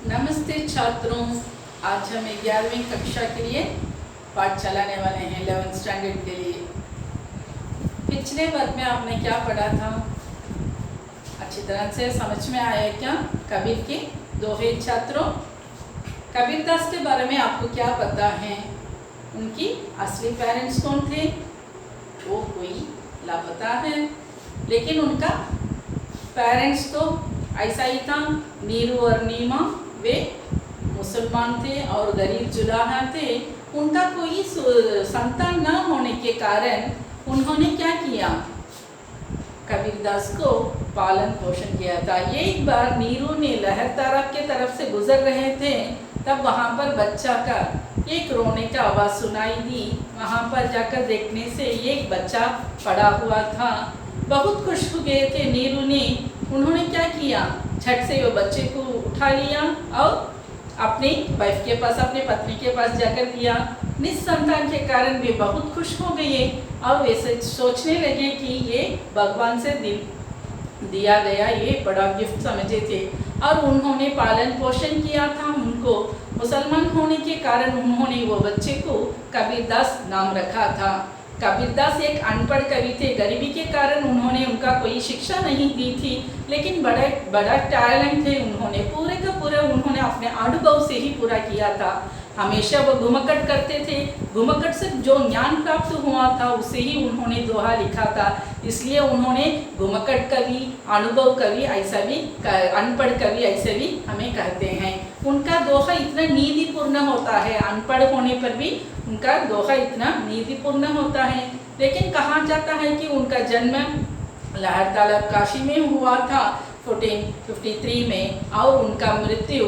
नमस्ते छात्रों, आज हम 11वीं कक्षा के लिए पाठ चलाने वाले हैं 11th स्टैंडर्ड के लिए। पिछले वर्ग में आपने क्या पढ़ा था? अच्छी तरह से समझ में आया क्या? कबीर के दोहे छात्रों, कबीरदास के बारे में आपको क्या पता है? उनकी असली पेरेंट्स कौन थे? वो कोई लापता है, लेकिन उनका पेरेंट्स तो ऐसा ही था। नीरू और नीमा वे मुसलमान थे और गरीब जुलाहा थे। उनका कोई संतान न होने के कारण उन्होंने क्या किया? कबीरदास को पालन पोषण किया था। एक बार नीरू ने लहर तालाब के तरफ से गुजर रहे थे, तब वहाँ पर बच्चा का एक रोने का आवाज़ सुनाई दी। वहाँ पर जाकर देखने से एक बच्चा पड़ा हुआ था। बहुत खुश हो गए थे नीरू ने। उन्होंने क्या किया? झट से वो बच्चे को उठा लिया और अपनी वाइफ के पास, अपनी पत्नी के पास जाकर दिया। निस्संतान के कारण वे बहुत खुश हो गए और वे सोचने लगे कि ये भगवान से दिया गया ये बड़ा गिफ्ट समझे थे और उन्होंने पालन पोषण किया था उनको। मुसलमान होने के कारण उन्होंने वो बच्चे को कबीरदास नाम रखा था। कबीरदास एक अनपढ़ कवि थे। गरीबी के कारण उन्होंने उनका कोई शिक्षा नहीं दी थी, लेकिन बड़ा टैलेंट थे। उन्होंने पूरे का पूरा उन्होंने अपने अनुभव से ही पूरा किया था। हमेशा वो घुमक्कड़ करते थे। घुमक्कड़ से जो ज्ञान प्राप्त हुआ था उससे ही उन्होंने दोहा लिखा था। इसलिए उन्होंने घुमक्कड़ कवि, अनुभव कवि ऐसा भी, अनपढ़ कवि ऐसे भी हमें कहते हैं। उनका दोहा इतना नीतिपूर्ण होता है, अनपढ़ होने पर भी उनका दोहा इतना नीतिपूर्ण होता है। लेकिन कहा जाता है कि उनका जन्म लहर तालाब काशी में हुआ था 1453 में और उनका मृत्यु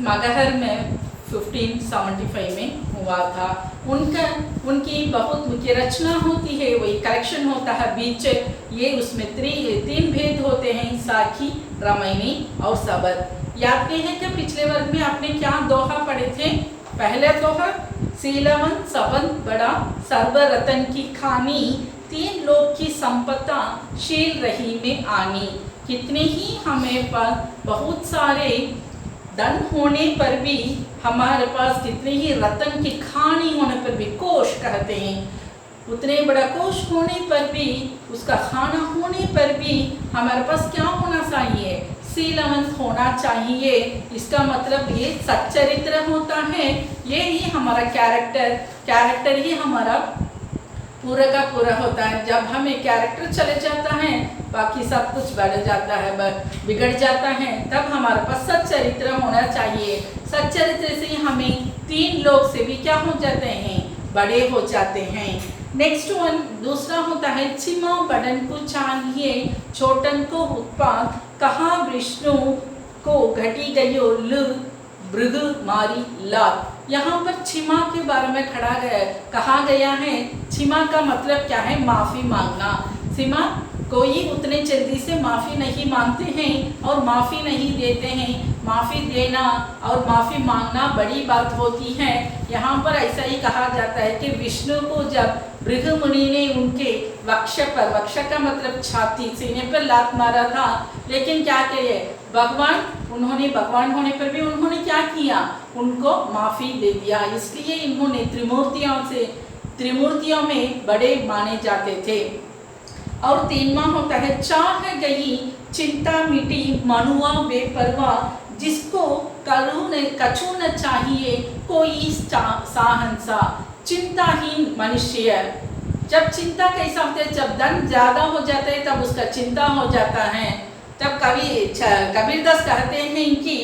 मगहर में 1575 में हुआ था। उनकी बहुत मुख्य रचना होती है, वही कलेक्शन होता है बीच। ये उसमें तीन भेद होते हैं, साखी, रामायणी और सबद। याद नहीं है कि पिछले वर्ग में आपने क्या दोहा पढ़े थे? पहले दोहा, सीलवन सबद बड़ा सर्व रतन की खानी, तीन लोक की संपदा शील रही में आनी। कितने ही हमें पर बहुत सारे धन होने पर भी, हमारे पास कितने ही रतन की खानी होने पर भी, कोश कहते हैं, उतने बड़ा कोश होने पर भी, उसका खाना होने पर भी हमारे पास क्या होना चाहिए? शीलवंत होना चाहिए। इसका मतलब ये सच्चरित्र होता है। ये ही हमारा कैरेक्टर ही हमारा पूरा का पूरा होता है। जब हमें कैरेक्टर चले जाता है, बाकी सब कुछ बढ़ जाता है, बिगड़ जाता है। तब हमारे पास सच्चरित्र होना चाहिए। सच्चरित्र से हमें तीन लोग से भी क्या हो जाते हैं? बड़े हो जाते हैं। नेक्स्ट वन, दूसरा होता है, छिमा बड़न को चाहिए, छोटन को उत्पात, कहा विष्णु को घटी गयो लुर, भृग मारी लात। यहाँ पर क्षमा के बारे में कहा गया है। क्षमा का मतलब क्या है? माफ़ी मांगना। क्षमा कोई उतने जल्दी से माफ़ी नहीं मांगते हैं और माफ़ी नहीं देते हैं। माफ़ी देना और माफ़ी मांगना बड़ी बात होती है। यहाँ पर ऐसा ही कहा जाता है कि विष्णु को जब भृगु मुनि ने उनके वक्ष का मतलब छाती, सीने पर लात मारा था, लेकिन क्या कहे उन्होंने भगवान होने पर भी उन्होंने क्या किया? उनको माफ़ी दे दिया। इसलिए इन्होंने त्रिमूर्तियों में बड़े माने जाते थे। और तीनवा होता है, चाह गई चिंता मिटी मनुआ बेपरवाह, जिसको कछु न चाहिए कोई साहंसा। चिंताहीन मनुष्य, जब चिंता कैसा होता है? जब धन ज़्यादा हो जाता है तब उसका चिंता हो जाता है। तब कबीरदास कहते हैं कि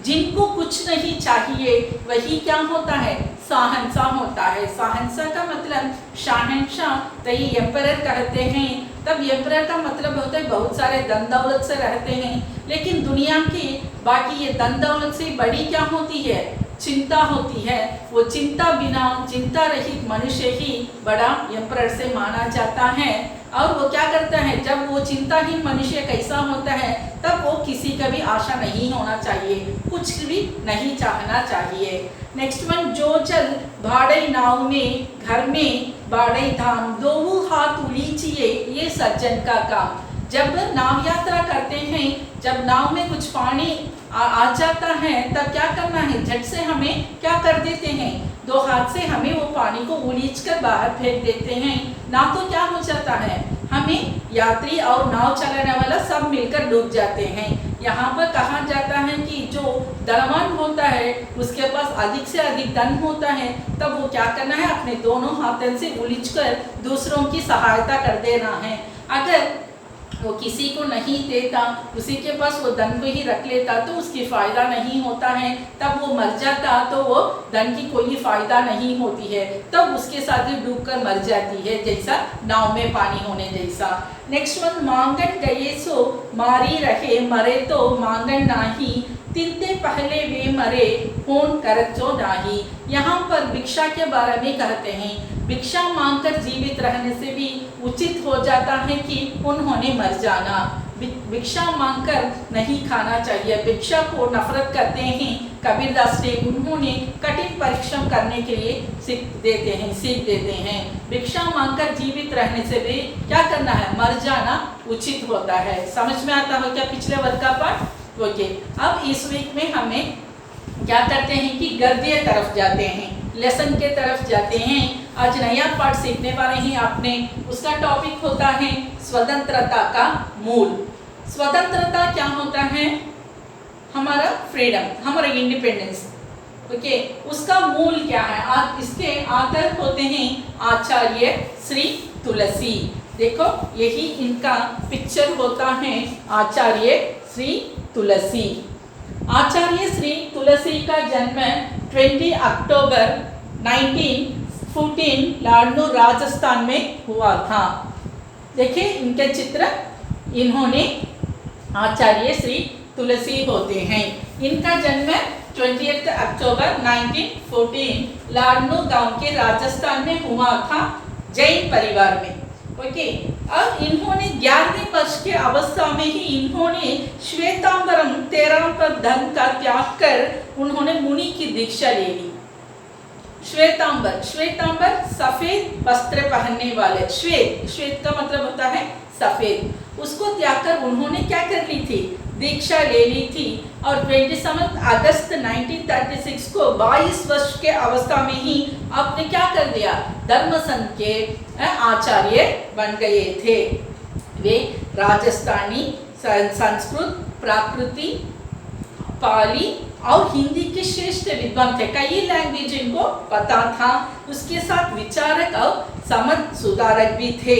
जिनको कुछ नहीं चाहिए वही क्या होता है? साहंसा होता है। साहंसा का मतलब शाहनशाह, तो ये एम्परर कहते हैं। तब एम्परर का मतलब होता है बहुत सारे धन दौलत से रहते हैं, लेकिन दुनिया की बाकी ये धन दौलत से बड़ी क्या होती है? चिंता होती है। वो चिंता बिना, चिंता रहित मनुष्य ही बड़ा एम्परर से माना जाता है। और वो क्या करता है? जब वो चिंताहीन मनुष्य कैसा होता है, तब वो किसी का भी आशा नहीं होना चाहिए, कुछ भी नहीं चाहना चाहिए। नेक्स्ट वन, जो चल भाड़े नाव में, घर में बाड़े धाम, दो हाथ उलीचिए, ये सज्जन का काम। जब नाव यात्रा करते हैं, जब नाव में कुछ पानी आ जाता है तब क्या करना है, झट से हमें क्या कर देते हैं, दो हाथ से हमें वो पानी को उलीच कर बाहर फेंक देते हैं। ना तो क्या हो जाता है, हमें यात्री और नाव चलाने वाला सब मिलकर डूब जाते हैं। यहाँ पर कहा जाता है कि जो धनवान होता है उसके पास अधिक से अधिक धन होता है, तब वो क्या करना है, अपने दोनों हाथों से उलीच कर दूसरों की सहायता कर देना है। अगर वो किसी को नहीं देता, उसी के पास वो धन को ही रख लेता तो उसकी फ़ायदा नहीं होता है, तब वो मर जाता तो वो धन की कोई फ़ायदा नहीं होती है, तब उसके साथ ही डूब कर मर जाती है, जैसा नाव में पानी होने जैसा। नेक्स्ट वन, मांगन गए सो मारी रहे, मरे तो मांगन नाही, तिनते पहले वे मरे होन करचो नाही। यहाँ पर भिक्षा के बारे में कहते हैं, भिक्षा मांगकर जीवित रहने से भी उचित हो जाता है कि उन्होंने मर जाना। भिक्षा मांगकर नहीं खाना चाहिए, भिक्षा को नफरत करते हैं कबीरदास ने, उन्होंने कठिन परिश्रम करने के लिए सीख देते हैं। भिक्षा मांगकर जीवित रहने से भी क्या करना है, मर जाना उचित होता है। समझ में आता हो क्या पिछले वर्ग का पाठ? ओके, अब इस वीक में हमें क्या करते हैं कि गद्य तरफ जाते हैं, लेसन के तरफ जाते हैं। आज नया पाठ सीखने वाले हैं आपने, उसका टॉपिक होता है स्वतंत्रता का मूल। स्वतंत्रता क्या होता है, हमारा फ्रीडम, हमारा इंडिपेंडेंस। ओके, उसका मूल क्या है? इसके आधार होते हैं आचार्य श्री तुलसी। देखो यही इनका पिक्चर होता है, आचार्य श्री तुलसी। आचार्य श्री तुलसी का जन्म 20 अक्टूबर 1914 लाडनू राजस्थान में हुआ था। देखिए इनके चित्र, इन्होंने आचार्य श्री तुलसी होते हैं। इनका जन्म 20 अक्टूबर 1914 लाडनू गांव के राजस्थान में हुआ था, जैन परिवार में। ओके, अब इन्होंने 11वें वर्ष के अवस्था में ही इन्होंने श्वेतांबरम 13 पर धन का त्याग कर उन्होंने मुनि की दीक्षा ले ली। श्वेतांबर, श्वेतांबर सफेद वस्त्र पहनने वाले, श्वेत, श्वेत का मतलब होता है सफेद, उसको त्याग कर उन्होंने क्या कर ली थी, दीक्षा ले ली थी। और 27 अगस्त 1936 को 22 वर्ष के अवस्था में ही आपने क्या कर दिया, धर्म संघ के आचार्य बन गए थे। वे राजस्थानी, संस्कृत, प्राकृति, पाली और हिंदी के श्रेष्ठ विद्वान थे, कई लैंग्वेज इनको पता था। उसके साथ विचारक और समाज सुधारक भी थे।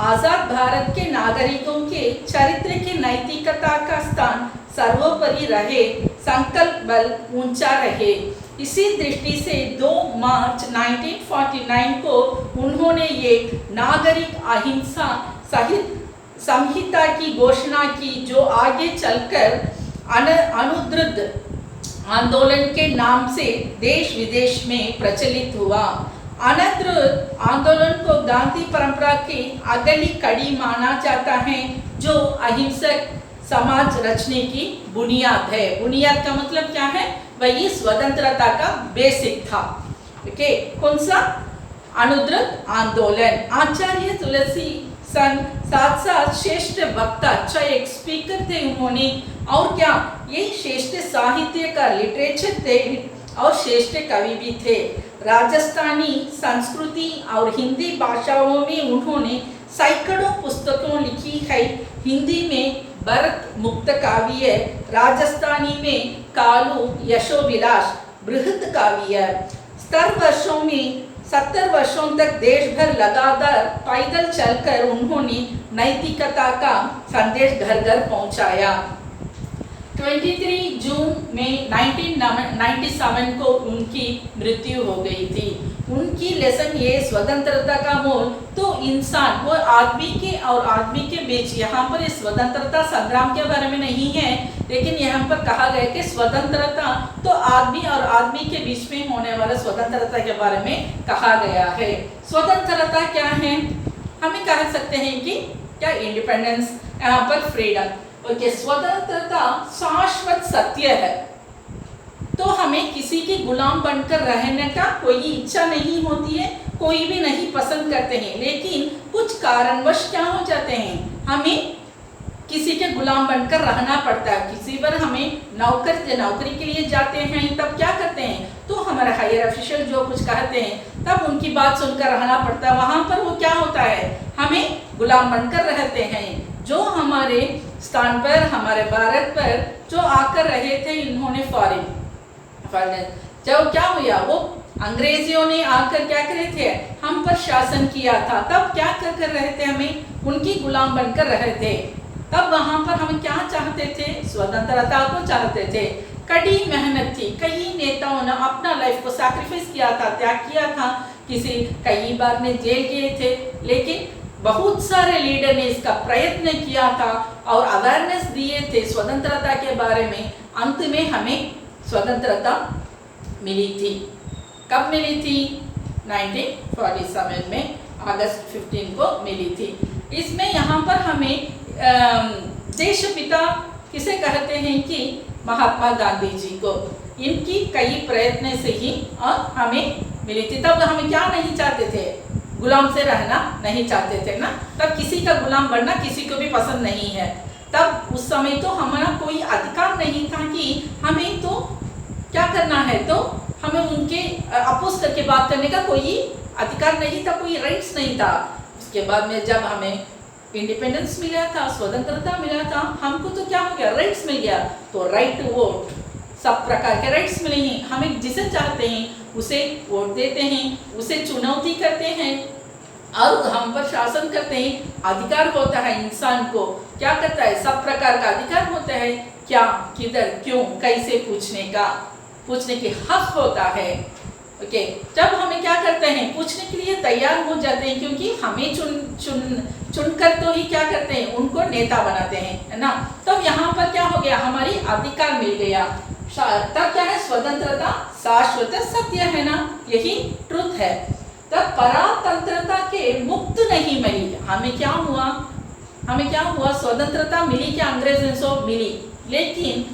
आजाद भारत के नागरिकों के चरित्र की नैतिकता का स्थान सर्वोपरि रहे, संकल्प बल ऊंचा रहे। इसी दृष्टि से 2 मार्च 1949 को उन्होंने एक नागरिक अहिंसा सहित संहिता की घोषणा की, जो आगे चलकर अनुद्रुत आंदोलन के नाम से देश विदेश में प्रचलित हुआ। अनुद्रुत आंदोलन को गांधी परंपरा की अगली कड़ी माना जाता है, जो अहिंसक समाज रचने की बुनियाद है। बुनियाद का मतलब क्या है, वही स्वतंत्रता का बेसिक था। ओके, कौन सा, अनुद्रुत आंदोलन। आचार्य तुलसी सन साथ साथ श्रेष्ठ वक्ता, अच्छा एक स्पीकर थे उन्होंने, और क्या ये श्रेष्ठ साहित्यकार, लिटरेचर थे, और श्रेष्ठ कवि भी थे। राजस्थानी संस्कृति और हिंदी भाषाओं में उन्होंने सैकड़ों पुस्तकों लिखी है। हिंदी में भरत मुक्त काव्य, राजस्थानी में कालू यशोविलास बृहद काव्य। 70 वर्षों तक देश भर लगातार पैदल चलकर उन्होंने नैतिकता का संदेश घर घर पहुंचाया। 23 जून में 1997 को उनकी मृत्यु हो गई थी। उनकी लेसन ये स्वतंत्रता का मूल तो इंसान, वो आदमी के और आदमी के बीच, यहाँ पर इस स्वतंत्रता संग्राम के बारे में नहीं है, लेकिन यहाँ पर कहा गया कि स्वतंत्रता तो आदमी और आदमी के बीच में होने वाला स्वतंत्रता के बारे में कहा गया है। स्वतंत्रता क्या है, हमें कह सकते हैं कि क्या, इंडिपेंडेंस, यहाँ पर फ्रीडम। ओके, स्वतंत्रता शाश्वत सत्य है, तो हमें किसी की गुलाम बनकर रहने का कोई इच्छा नहीं होती है, कोई भी नहीं पसंद करते हैं, लेकिन कुछ कारणवश क्या हो जाते हैं, हमें किसी के गुलाम बनकर रहना पड़ता है। किसी पर हमें नौकरी के लिए जाते हैं तब क्या करते हैं, तो हमारे हायर ऑफिशियल जो कुछ कहते हैं तब उनकी बात सुनकर रहना पड़ता है। वहाँ पर वो क्या होता है, हमें गुलाम बनकर रहते हैं। जो हमारे स्थान पर, हमारे भारत पर जो आकर रहे थे, इन्होंने फॉरेन जब क्या हुआ, वो अंग्रेजियों ने आकर क्या करे थे, हम पर शासन किया था। तब क्या कर रहे थे, हमें उनकी गुलाम बनकर रहे थे। तब वहां पर हम क्या चाहते थे, स्वतंत्रता को चाहते थे। कड़ी मेहनत थी, कई नेताओं ने अपना लाइफ को सैक्रिफाइस किया था, त्याग किया था। कई बार ने जेल गए थे, लेकिन बहुत सारे लीडर ने इसका प्रयत्न किया था और अवेयरनेस दिए थे स्वतंत्रता के बारे में। अंत में हमें स्वतंत्रता मिली थी। कब मिली थी, 1947 में अगस्त 15 को मिली थी। इसमें यहाँ पर हमें देशपिता किसे कहते हैं कि महात्मा गांधी जी को, इनकी कई प्रयत्न से ही हमें मिली थी। तब हम क्या नहीं चाहते थे, गुलाम से रहना नहीं चाहते थे ना। तब किसी का गुलाम बनना किसी को भी पसंद नहीं है। तब उस समय तो हमारा कोई अधिकार नहीं था कि हमें तो क्या करना है, तो हमें उनके अपोज करके बात करने का कोई अधिकार नहीं था, कोई राइट्स नहीं था। उसके बाद में जब हमें इंडिपेंडेंस मिला था, स्वतंत्रता मिला था, हमको तो क्या हो गया, राइट्स मिल गया। तो राइट टू वोट, सब प्रकार के राइट्स मिले हैं। हमें जिसे चाहते हैं उसे वोट देते हैं, उसे चुनौती करते हैं और हम पर शासन करते हैं। अधिकार होता है इंसान को, क्या करता है, सब प्रकार का अधिकार होता है। क्या, किधर, क्यों, कैसे पूछने के हक होता है। ओके, जब हमें क्या करते हैं, पूछने के लिए तैयार हो जाते हैं, क्योंकि हमें चुनकर तो ही क्या करते हैं, उनको नेता बनाते हैं, है ना। तब यहाँ पर क्या हो गया, हमारी अधिकार मिल गया। तब क्या है, स्वतंत्रता शाश्वत सत्य है ना, यही ट्रुथ है। तब परातंत्रता के मुक्त नहीं मिली। हमें क्या हुआ, स्वतंत्रता मिली क्या, अंग्रेजों से मिली, लेकिन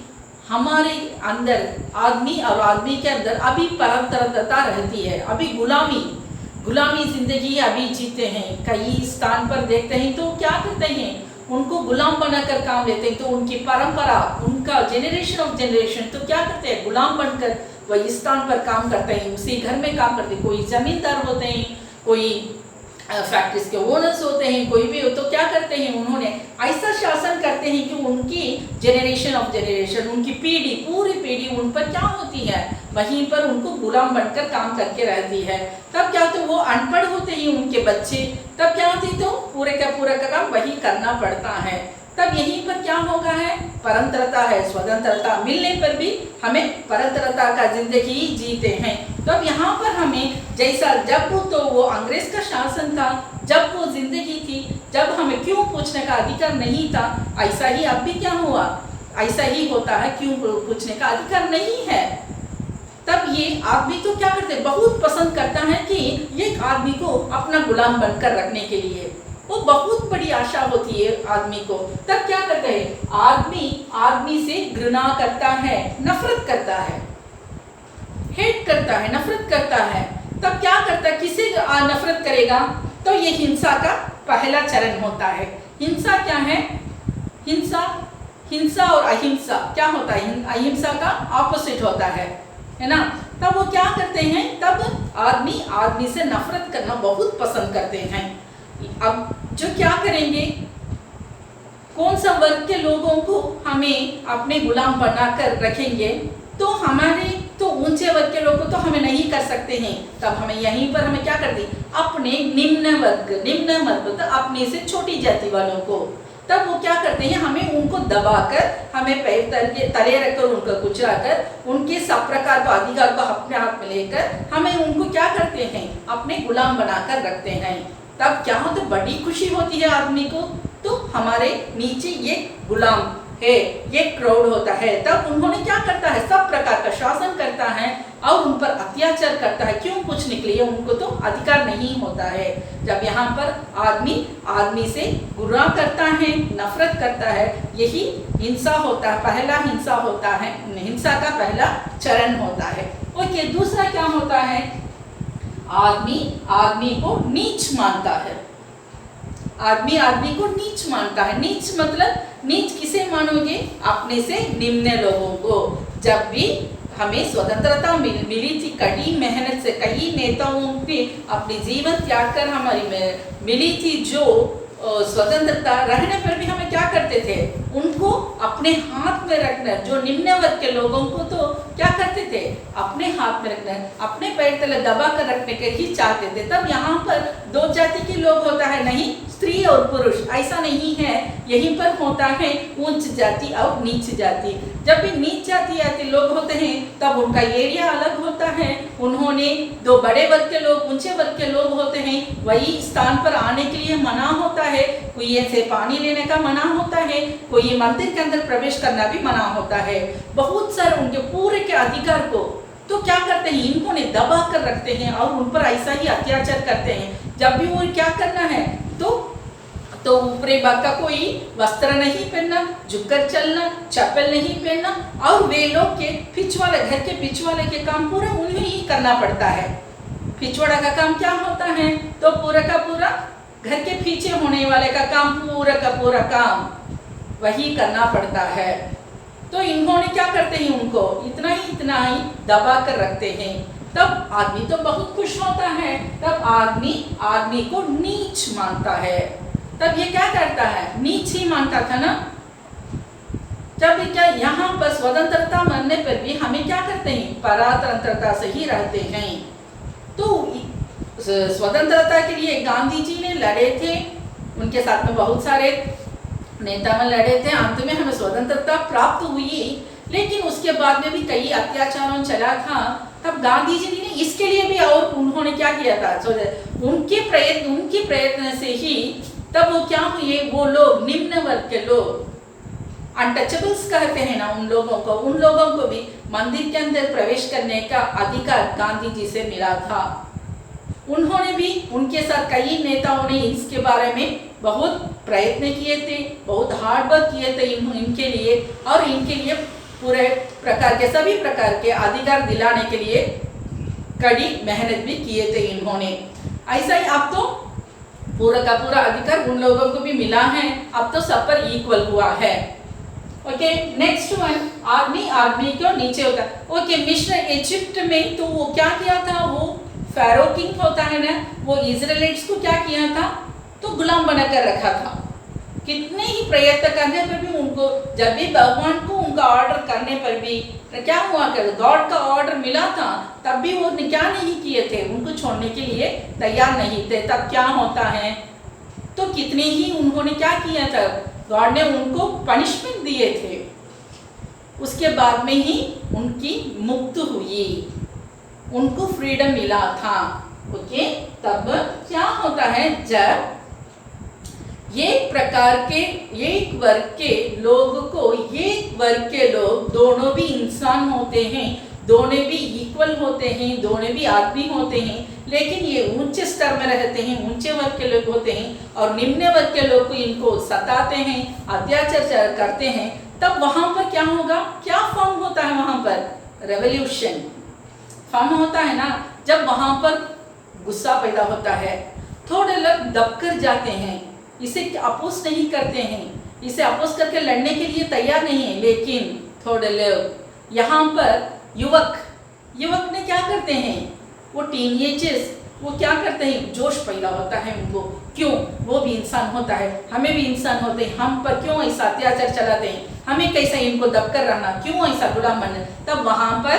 हमारे अंदर आदमी और आदमी के अंदर अभी परातंत्रता रहती है। अभी गुलामी जिंदगी अभी जीते हैं। कई स्थान पर देखते हैं तो क्या करते हैं, उनको गुलाम बनाकर काम लेते हैं। तो उनकी परंपरा, उनका जनरेशन ऑफ जनरेशन तो क्या करते हैं, गुलाम बनकर वही स्थान पर काम करते हैं, उसी घर में काम करते हैं। कोई जमींदार होते हैं, कोई फैक्ट्रीज के ओनर्स होते हैं, कोई भी हो, तो क्या करते हैं, उन्होंने ऐसा शासन करते हैं कि उनकी जनरेशन ऑफ जनरेशन, उनकी पीढ़ी, पूरी पीढ़ी उन पर क्या होती है, वहीं पर उनको गुलाम बनकर काम करके रहती है। तब क्या होता है, वो अनपढ़ होते हैं उनके बच्चे, तब क्या होती, तो पूरे का काम वही करना पड़ता है। तब यहीं पर क्या होगा है, परतंत्रता है। स्वतंत्रता मिलने पर भी हमें परतंत्रता का जिंदगी जीते हैं। तब यहाँ पर हमें जैसा जब तो वो अंग्रेज का शासन था, जब वो जिंदगी थी, जब हमें क्यों पूछने का अधिकार नहीं था, ऐसा ही अब भी क्या हुआ, ऐसा ही होता है, क्यों पूछने का अधिकार नहीं है। तब ये आदमी तो क्या करते, बहुत पसंद करता है कि ये आदमी को अपना गुलाम बनकर रखने के लिए, वो बहुत बड़ी आशा होती है आदमी को। तब क्या करता है, आदमी से घृणा करता है, नफरत करता है, हेट करता है, नफरत करता है। तब क्या करता है, किसे नफरत करेगा, तो ये हिंसा का पहला चरण होता है। हिंसा क्या है, हिंसा और अहिंसा क्या होता है, अहिंसा का ऑपोजिट होता है ना। तब वो क्या करते हैं, तब आदमी से नफरत करना बहुत पसंद करते हैं। अब जो क्या करेंगे, कौन सा वर्ग के लोगों को हमें अपने गुलाम बनाकर रखेंगे, तो हमारे तो ऊंचे वर्ग के लोगों को तो हमें नहीं कर सकते हैं। तब हमें यहीं पर हमें क्या कर दी, अपने निम्न वर्ग तो अपने से छोटी जाति वालों को, तब वो क्या करते हैं, हमें उनको दबाकर, हमें पैर तले रखकर, उनको कुचलाकर, उनके सब प्रकार का अधिकार को अपने हाथ में लेकर हमें उनको क्या करते हैं, अपने गुलाम बनाकर रखते हैं। तब क्या होता है, बड़ी खुशी होती है आदमी को, तो हमारे नीचे ये गुलाम है, ये क्राउड होता है। तब उन्होंने क्या करता है, सब प्रकार का शासन करता है और उन पर अत्याचार करता है। क्यों, कुछ निकलिए, उनको तो अधिकार नहीं होता है। जब यहाँ पर आदमी से गुस्सा करता है, नफरत करता है, यही हिंसा होता है, पहला हिंसा होता है, हिंसा का पहला चरण होता है। ओके, दूसरा क्या होता है, आदमी को नीच मानता है। आदमी आदमी को नीच मानता है। नीच मतलब नीच किसे मानोगे? अपने से निम्न लोगों को। जब भी हमें स्वतंत्रता मिली थी, कड़ी मेहनत से कई नेताओं ने अपनी जीवन त्याग कर हमारी मिली थी जो स्वतंत्रता, रहने पर भी हमें क्या करते थे? उनको अपने हाथ में रखना। जो निम्न वर्ग के लोगों को तो क्या करते थे? अपने हाथ में रखना, अपने पैर तले दबा कर रखने के ही चाहते थे। तब यहाँ पर दो जाति के लोग होता है, नहीं स्त्री और पुरुष, ऐसा नहीं है। यहीं पर होता है उच्च जाति और नीच जाति। जब भी नीच जाति आते लोग होते हैं तब उनका एरिया अलग होता है। उन्होंने दो बड़े वर्ग के लोग, ऊंचे वर्ग के लोग होते हैं, वही स्थान पर आने के लिए मना होता है। कुएं से पानी लेने का मना होता है, कोई मंदिर के अंदर प्रवेश करना भी मना होता है। बहुत सारे उनके पूरे के अधिकार को तो क्या करते हैं? इनको ने दबा कर रखते हैं और उन पर ऐसा ही अत्याचार करते हैं। जब भी वो क्या करना है तो ऊपरी भाग का कोई वस्त्र नहीं पहनना, झुककर चलना, चप्पल नहीं पहनना, और वे लोग के पिछवाड़े, घर के पिछवाड़े के काम पूरा उन्हें ही करना पड़ता है। पिछवाड़ा का काम क्या होता है? तो पूरा का पूरा घर के पीछे होने वाले का काम, पूरा का पूरा काम वही करना पड़ता है। तो इन्होंने क्या करते हैं? उनको इतना ही दबा कर रखते हैं। तब आदमी तो बहुत खुश होता है, तब आदमी को नीच मानता है। तब ये क्या करता है? नीच ही मानता था ना। जब क्या यहाँ पर स्वतंत्रता मानने पर भी हमें क्या करते हैं? परातंत्रता से ही रहते हैं। तो स्वतंत्रता के लिए गांधी जी ने लड़े थे, उनके साथ में बहुत सारे नेता में लड़े थे। अंत में हमें स्वतंत्रता प्राप्त हुई, लेकिन उसके बाद में भी कई अत्याचारों चला था। तब गांधी जी ने इसके लिए भी और उन्होंने क्या किया था? उनके प्रयत्न से ही तब वो क्या हुए? वो लोग निम्न वर्ग के लोग, अनटचेबल्स कहते हैं ना उन लोगों को भी मंदिर के अंदर प्रवेश करने का अधिकार गांधी जी से मिला था। उन्होंने भी, उनके साथ कई नेताओं ने इसके बारे में बहुत प्रयत्न किए थे, बहुत हार्ड वर्क किए थे इनके लिए, और इनके लिए पूरे प्रकार के सभी प्रकार के अधिकार दिलाने के लिए कड़ी मेहनत भी किए थे इन्होंने। ऐसा ही अब तो पूरा का पूरा अधिकार उन लोगों को भी मिला है, अब तो सब पर इक्वल हुआ है। ओके, नेक्स्ट वन, आदमी क्यों नीचे होता है? ओके, मिस्र इजिप्ट में तो वो क्या किया था? वो फेरो किंग होता है ना, वो इजराइलिट्स को क्या किया था? तो गुलाम बनाकर रखा था। कितने ही प्रयत्न करने पर भी उनको, जब भी भगवान को उनका ऑर्डर करने पर भी क्या हुआ कर, गॉड का ऑर्डर मिला था, तब भी वो क्या नहीं किए थे? उनको छोड़ने के लिए तैयार नहीं थे। तब क्या होता है? तो कितने ही उन्होंने क्या किया था? गॉड ने उनको पनिशमेंट दिए थे, उसके बाद में ही उनकी मुक्त हुई, उनको फ्रीडम मिला था। ओके, तब क्या होता है? जब एक प्रकार के एक वर्ग के लोग दोनों भी इंसान होते हैं, दोनों भी इक्वल होते हैं, दोनों भी आदमी होते हैं, लेकिन ये ऊंचे स्तर में रहते हैं, ऊंचे वर्ग के लोग होते हैं, और निम्न वर्ग के लोग को इनको सताते हैं, अत्याचार करते हैं। तब वहां पर क्या होगा? क्या फॉर्म होता है वहां पर? रेवोल्यूशन फॉर्म होता है ना। जब वहां पर गुस्सा पैदा होता है, थोड़े लोग दबकर जाते हैं, इसे अपोज नहीं करते हैं, इसे अपोज करके लड़ने के लिए तैयार नहीं है, लेकिन थोड़े लोग यहाँ पर युवक ने क्या करते हैं? वो टीनेजर्स, वो क्या करते हैं? जोश पैदा होता है उनको। क्यों? वो भी इंसान होता है, हमें भी इंसान होते हैं, हम पर क्यों ऐसा अत्याचार चलाते हैं? हमें कैसे इनको दबकर रहना? क्यों ऐसा गुलाम बनना? तब वहाँ पर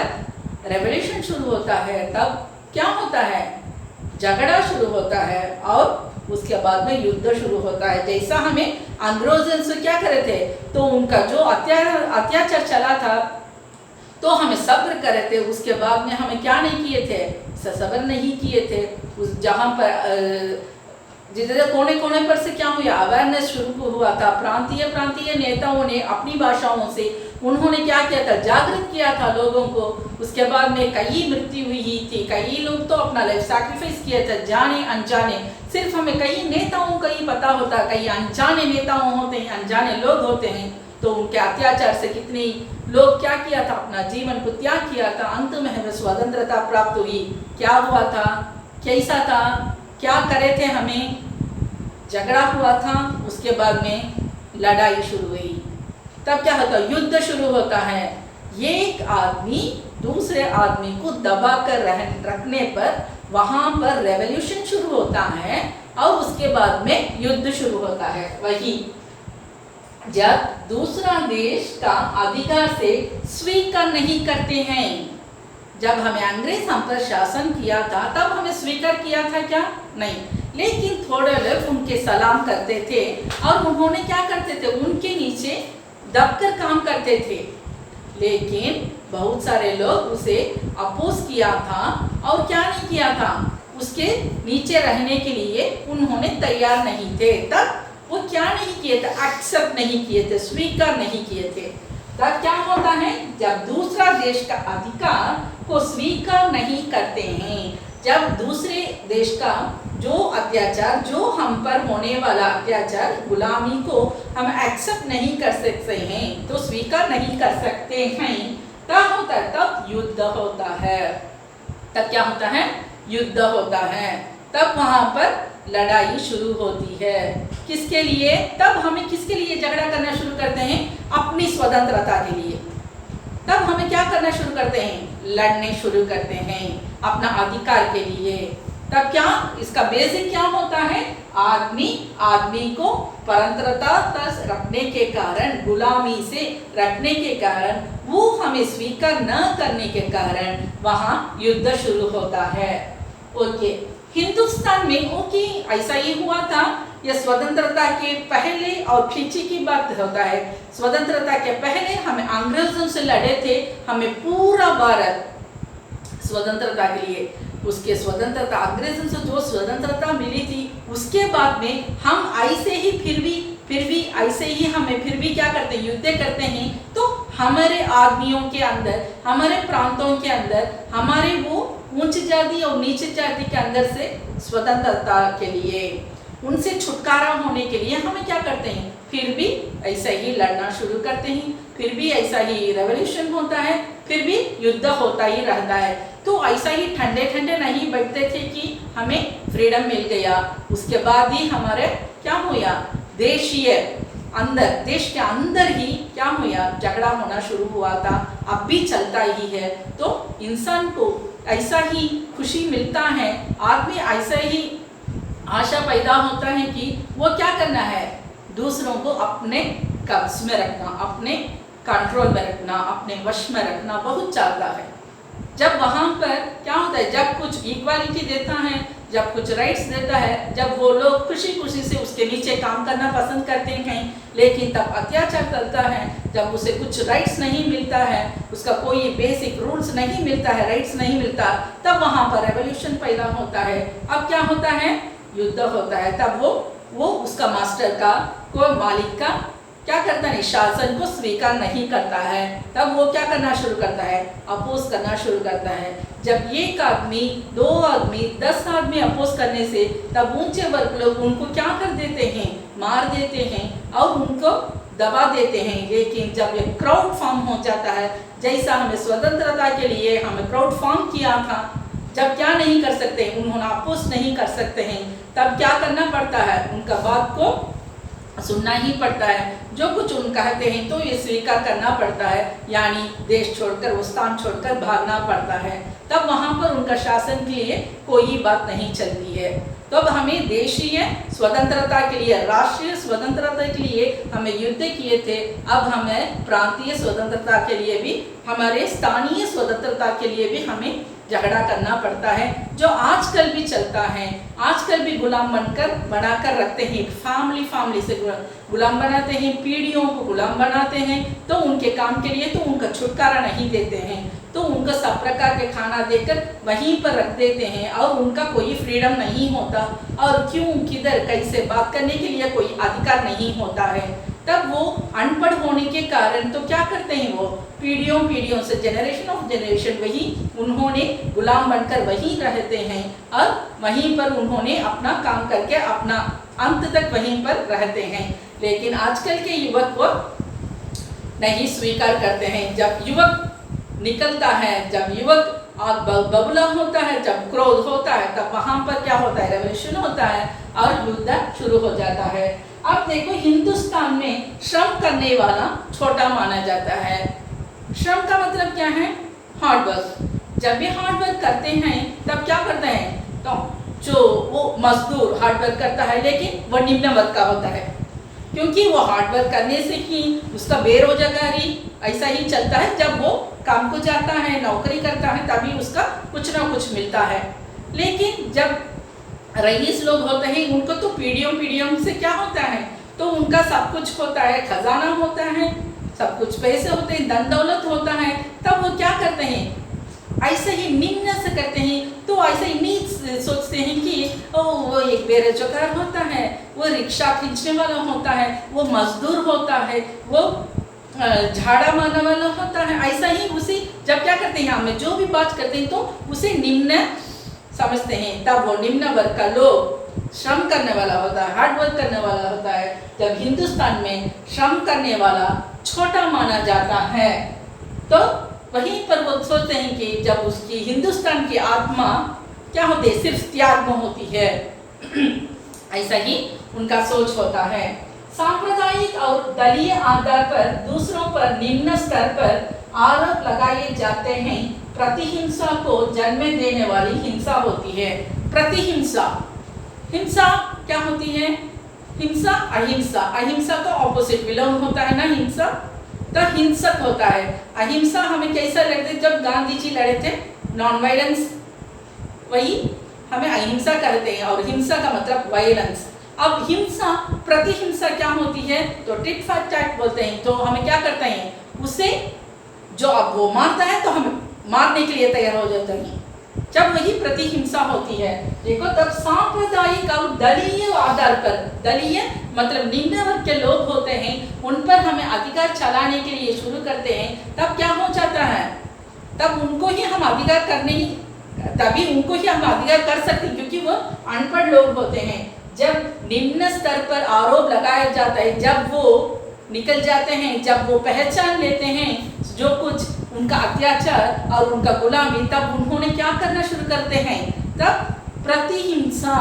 रेवोल्यूशन शुरू होता है। तब क्या होता है? झगड़ा शुरू होता है, और उसके बाद में युद्ध शुरू होता है। जैसा हमें अंग्रेजों से क्या करे थे? तो उनका जो अत्याचार चला था, तो हमें सब्र करे थे। उसके बाद में हमें क्या नहीं किए थे? सब्र नहीं किए थे। उस जहाँ पर जिधर कोने कोने पर से क्या हुआ? अवेयरनेस शुरू हुआ था। प्रांतीय नेताओं ने अपनी भाषाओं से उन्होंने क्या किया था? जागृत किया था लोगों को। उसके बाद में कई मृत्यु हुई थी, कई लोग तो अपना लाइफ सैक्रिफाइस किया था, जाने अनजाने। सिर्फ हमें कई नेताओं का ही पता होता, कई अनजाने नेताओं होते हैं, अनजाने लोग होते हैं। तो उनके अत्याचार से कितने लोग क्या किया था? अपना जीवन को त्याग किया था। अंत में हमें स्वतंत्रता प्राप्त हुई। क्या हुआ था? कैसा था? क्या करे थे हमें? झगड़ा हुआ था, उसके बाद में लड़ाई शुरू हुई, तब क्या होता है, युद्ध शुरू होता है। एक आदमी दूसरे आदमी को दबा कर रखने पर वहां पर रेवोल्यूशन शुरू होता है और उसके बाद में युद्ध शुरू होता है। वही जब दूसरा देश का अधिकार से स्वीकार नहीं करते हैं, जब हमें अंग्रेज हम पर शासन किया था तब हमें स्वीकार किया था क्या? नहीं, लेकिन थोड़े लोग उनके सलाम करते थे और उन्होंने क्या करते थे, उनके नीचे दबकर काम करते थे। लेकिन बहुत सारे लोग उसे अपोज किया था और क्या नहीं किया था, उसके नीचे रहने के लिए उन्होंने तैयार नहीं थे। तब वो क्या नहीं किए थे, एक्सेप्ट नहीं किए थे, स्वीकार नहीं किए थे। तब क्या होता है, जब दूसरा देश का अधिकार को स्वीकार नहीं करते हैं, जब दूसरे देश का जो अत्याचार, जो हम पर होने वाला अत्याचार, गुलामी को हम एक्सेप्ट नहीं कर सकते हैं, तो स्वीकार नहीं कर सकते हैं, तब होता है, तब युद्ध होता है। तब क्या होता है, युद्ध होता है। तब वहां पर लड़ाई शुरू होती है। किसके लिए? तब हमें किसके लिए झगड़ा करना शुरू करते हैं? अपनी स्वतंत्रता के लिए। तब हमें क्या करना शुरू करते हैं? लड़ने शुरू करते हैं अपना अधिकार के लिए। तब क्या इसका बेसिक क्या होता है, आदमी को परतंत्रता तक रखने के कारण, गुलामी से रखने के कारण, वो हमें स्वीकार न करने के कारण वहां युद्ध शुरू होता है। ओके, हिंदुस्तान में ओके ऐसा ही हुआ था। यह स्वतंत्रता के पहले और पीछे की बात होता है। स्वतंत्रता के पहले हमें अंग्रेजों से लड़े थे, हमें पूरा भारत स्वतंत्रता के लिए, उसके स्वतंत्रता, अंग्रेजों से जो स्वतंत्रता मिली थी, उसके बाद में हम ऐसे ही फिर भी ऐसे ही हमें फिर भी क्या करते हैं, युद्ध करते हैं। तो हमारे आदमियों के अंदर, हमारे प्रांतों के अंदर, हमारे वो ऊंच जाति और नीचे जाति के अंदर से स्वतंत्रता के लिए, उनसे छुटकारा होने के लिए हमें क्या करते हैं, फिर भी ऐसा ही लड़ना शुरू करते हैं, फिर भी ऐसा ही रेवोल्यूशन होता है, फिर भी युद्ध होता ही रहता है। तो ऐसा ही ठंडे ठंडे नहीं बैठते थे कि हमें फ्रीडम मिल गया, उसके बाद ही हमारे क्या हुआ, देशीय अंदर, देश के अंदर ही क्या हुआ, झगड़ा होना शुरू हुआ था, अब भी चलता ही है। तो इंसान को ऐसा ही खुशी मिलता है, आदमी ऐसा ही आशा पैदा होता है कि वो क्या करना है, दूसरों को अपने कब्ज में रखना, अपने कंट्रोल में रखना, अपने वश में रखना बहुत चाहता है। जब वहाँ पर क्या होता है, जब कुछ इक्वालिटी देता है, जब कुछ राइट्स देता है, जब वो लोग खुशी खुशी से उसके नीचे काम करना पसंद करते हैं, लेकिन तब अत्याचार करता है, जब उसे कुछ राइट्स नहीं मिलता है, उसका कोई बेसिक रूल्स नहीं मिलता है, राइट्स नहीं मिलता, तब वहाँ पर रेवोल्यूशन पैदा होता है। अब क्या होता है, युद्ध होता है। तब वो उसका मास्टर का, कोई मालिक का क्या करता है, शासन को स्वीकार नहीं करता है। तब वो क्या करना शुरू करता है, अपोज करना शुरू करता है। जब एक आदमी, 2 आदमी, 10 आदमी अपोज करने से, तब ऊंचे वर्ग लोग उनको क्या कर देते हैं, मार देते हैं और उनको दबा देते हैं। लेकिन जब ये क्राउड फॉर्म हो जाता है, जैसा हमें स्वतंत्रता के लिए हमें क्राउड फॉर्म किया था, जब क्या नहीं कर सकते, उन्होंने अपोज नहीं कर सकते हैं, तब क्या करना पड़ता है, उनका बात को सुनना ही पड़ता है। जो कुछ उन कहते हैं तो ये स्वीकार करना पड़ता है, यानी देश छोड़कर, वो स्थान छोड़कर भागना पड़ता है। तब वहाँ पर उनका शासन के लिए कोई बात नहीं चलती है। तब हमें देशीय स्वतंत्रता के लिए, राष्ट्रीय स्वतंत्रता के लिए हमें युद्ध किए थे। अब हमें प्रांतीय स्वतंत्रता के लिए भी, हमारे स्थानीय स्वतंत्रता के लिए भी हमें झगड़ा करना पड़ता है, जो आजकल भी चलता है। आजकल भी गुलाम बनाकर रखते हैं, फैमिली से गुलाम बनाते हैं, पीढ़ियों को गुलाम बनाते हैं। तो उनके काम के लिए तो उनका छुटकारा नहीं देते हैं, तो उनको सब प्रकार के खाना देकर वहीं पर रख देते हैं और उनका कोई फ्रीडम नहीं होता, और क्यों, किधर, कैसे बात करने के लिए कोई अधिकार नहीं होता है। तब वो अनपढ़ होने के कारण तो क्या करते हैं, वो पीढ़ियों से, जनरेशन ऑफ जनरेशन वही उन्होंने गुलाम बनकर वहीं रहते हैं और वहीं पर उन्होंने अपना काम करके अपना अंत तक वहीं पर रहते हैं। लेकिन आजकल के युवक वो नहीं स्वीकार करते हैं। जब युवक निकलता है, जब युवक आग बबूला होता है, जब क्रोध होता है, तब वहाँ पर क्या होता है, रेवोल्यूशन होता है और युद्ध शुरू हो जाता है। अब देखो हिंदुस्तान में श्रम करने वाला छोटा माना जाता है। श्रम का मतलब क्या है? Hard work. जब भी हार्ड वर्क करते हैं तब क्या करते हैं? तो जो वो मजदूर हार्ड वर्क करता है लेकिन वो निम्न वर्ग का होता है, क्योंकि वो हार्ड वर्क करने से ही उसका बेरोजगारी ऐसा ही चलता है। जब वो काम को जाता है, नौकरी करता है, तभी उसका कुछ ना कुछ मिलता है। लेकिन जब रईस लोग होते हैं उनको तो पीढ़ियों से क्या होता है? तो उनका सब कुछ होता है, खजाना होता है, सब कुछ पैसे होते हैं, धन दौलत होता है। तब वो क्या करते हैं? ऐसे ही निम्न से करते हैं। तो ऐसे ही नीच सोचते हैं कि वो एक बेरोजगार होता है, वो रिक्शा खींचने वाला होता है, वो मजदूर होता है, वो झाड़ा मारने वाला होता है। ऐसा ही उसे जब क्या करते हैं, हमें जो भी बात करते हैं तो उसे निम्न समझते हैं। तब वो निम्न वर्ग का लोग श्रम करने वाला होता है, हार्ड वर्क करने वाला होता है। जब हिंदुस्तान में श्रम करने वाला छोटा माना जाता है तो वहीं पर वो सोचते हैं कि जब उसकी हिंदुस्तान की आत्मा क्या होती है? सिर्फ त्याग में होती है। ऐसा ही उनका सोच होता है। सांप्रदायिक और दलीय आधार पर दूसरों पर निम्न स्तर पर आरोप लगाए जाते हैं। प्रतिहिंसा को जन्म देने वाली हिंसा होती है। प्रतिहिंसा, हिंसा क्या होती है? हिंसा अहिंसा, अहिंसा का ऑपोजिट विलोम होता है ना हिंसा, तो हिंसक होता है। अहिंसा हमें कैसा लगता है? जब गांधी जी लड़े थे नॉन वायलेंस, वही हमें अहिंसा कहते हैं, और हिंसा का मतलब वायलेंस। अब हिंसा, प्रतिहिंसा क्या होती है? तो टिट फॉर टैट बोलते हैं। तो हमें क्या करते हैं? उसे जो अब वो मारता है तो हम मारने के लिए तैयार हो जाते हैं, जब वही प्रतिहिंसा होती है। देखो तब सांप्रदायिक और दलीय आधार पर, दलीय मतलब निम्न वर्ग के लोग होते हैं, उन पर हमें अधिकार चलाने के लिए शुरू करते हैं। तब क्या हो जाता है? तब उनको ही हम अधिकार करने, तभी उनको ही हम अधिकार कर सकते हैं, क्योंकि वो अनपढ़ लोग होते हैं। जब निम्न स्तर पर आरोप लगाया जाता है, जब वो निकल जाते हैं, जब वो पहचान लेते हैं जो कुछ उनका अत्याचार और उनका गुलामी, तब उन्होंने क्या करना शुरू करते हैं? तब प्रतिहिंसा।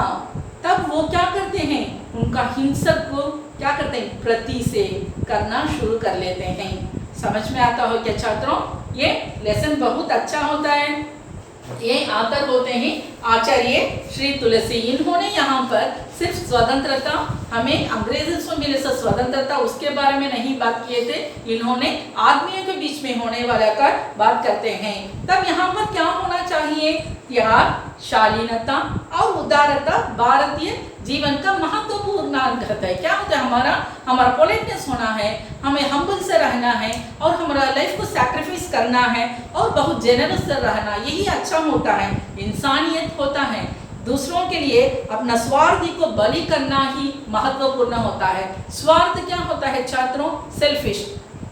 तब वो क्या करते हैं? उनका हिंसक को क्या करते हैं? प्रति से करना शुरू कर लेते हैं। समझ में आता हो क्या छात्रों? ये लेसन बहुत अच्छा होता है। ये आकर होते हैं आचार्य श्री तुलसी। इन्होंने यहाँ पर सिर्फ स्वतंत्रता, हमें अंग्रेजों से मिले स्वतंत्रता, उसके बारे में नहीं बात किए थे। इन्होंने आदमियों के बीच में होने वाला का बात करते हैं। तब यहाँ पर क्या होना चाहिए? त्याग, शालीनता और उदारता भारतीय जीवन का महत्वपूर्ण अंग है। क्या होता है? हमारा पोलाइटनेस होना है, हमें हम्बल से रहना है, और हमारा लाइफ को सैक्रिफाइस करना है, और बहुत जेनरस से रहना, यही अच्छा होता है, इंसानियत होता है। दूसरों के लिए अपना स्वार्थ को बलि करना ही महत्वपूर्ण होता है। स्वार्थ क्या होता है छात्रों? सेल्फिश।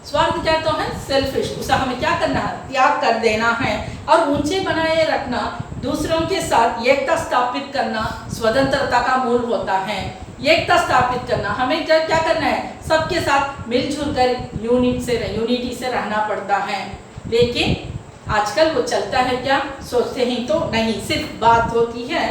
स्वार्थ क्या तो है? सेल्फिश। उसे हमें क्या करना है? त्याग कर देना है, और ऊंचे बनाए रखना, दूसरों के साथ एकता स्थापित करना स्वतंत्रता का मूल होता है। एकता स्थापित करना, हमें क्या करना है? सबके साथ मिलजुल कर यूनिटी से रहना पड़ता है। लेकिन आजकल वो चलता है क्या? सोचते हैं तो नहीं, सिर्फ बात होती है।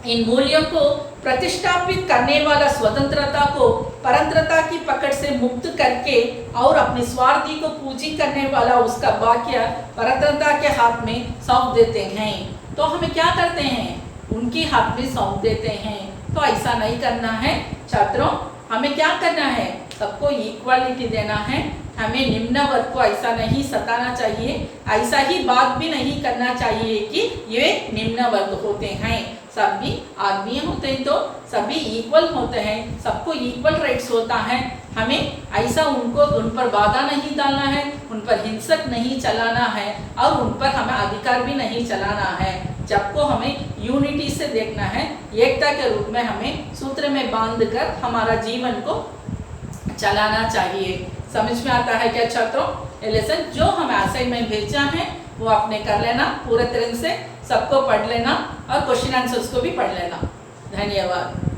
इन मूल्यों को प्रतिष्ठापित करने वाला स्वतंत्रता को परतंत्रता की पकड़ से मुक्त करके और अपनी स्वार्थी को पूजी करने वाला उसका वाक्य परतंत्रता के हाथ में सौंप देते हैं। तो हमें क्या करते हैं? उनके हाथ में सौंप देते हैं। तो ऐसा नहीं करना है छात्रों। हमें क्या करना है? सबको इक्वालिटी देना है। हमें निम्न वर्ग को ऐसा नहीं सताना चाहिए, ऐसा ही बात भी नहीं करना चाहिए कि ये निम्न वर्ग होते हैं। सभी आदमी होते हैं तो सभी इक्वल होते हैं, सबको इक्वल राइट्स होता है। हमें ऐसा उन पर बाधा नहीं डालना है, उन पर हिंसक नहीं चलाना है, और उन पर हमें अधिकार भी नहीं चलाना है। सबको हमें यूनिटी से देखना है, एकता के रूप में हमें सूत्र में बांध कर हमारा जीवन को चलाना चाहिए। समझ में आता है क्या छात्रों? ये लेसन जो हमें असाइनमेंट भेजा है वो आपने कर लेना, पूरे तरह से सबको पढ़ लेना, और क्वेश्चन आंसर्स को भी पढ़ लेना। धन्यवाद।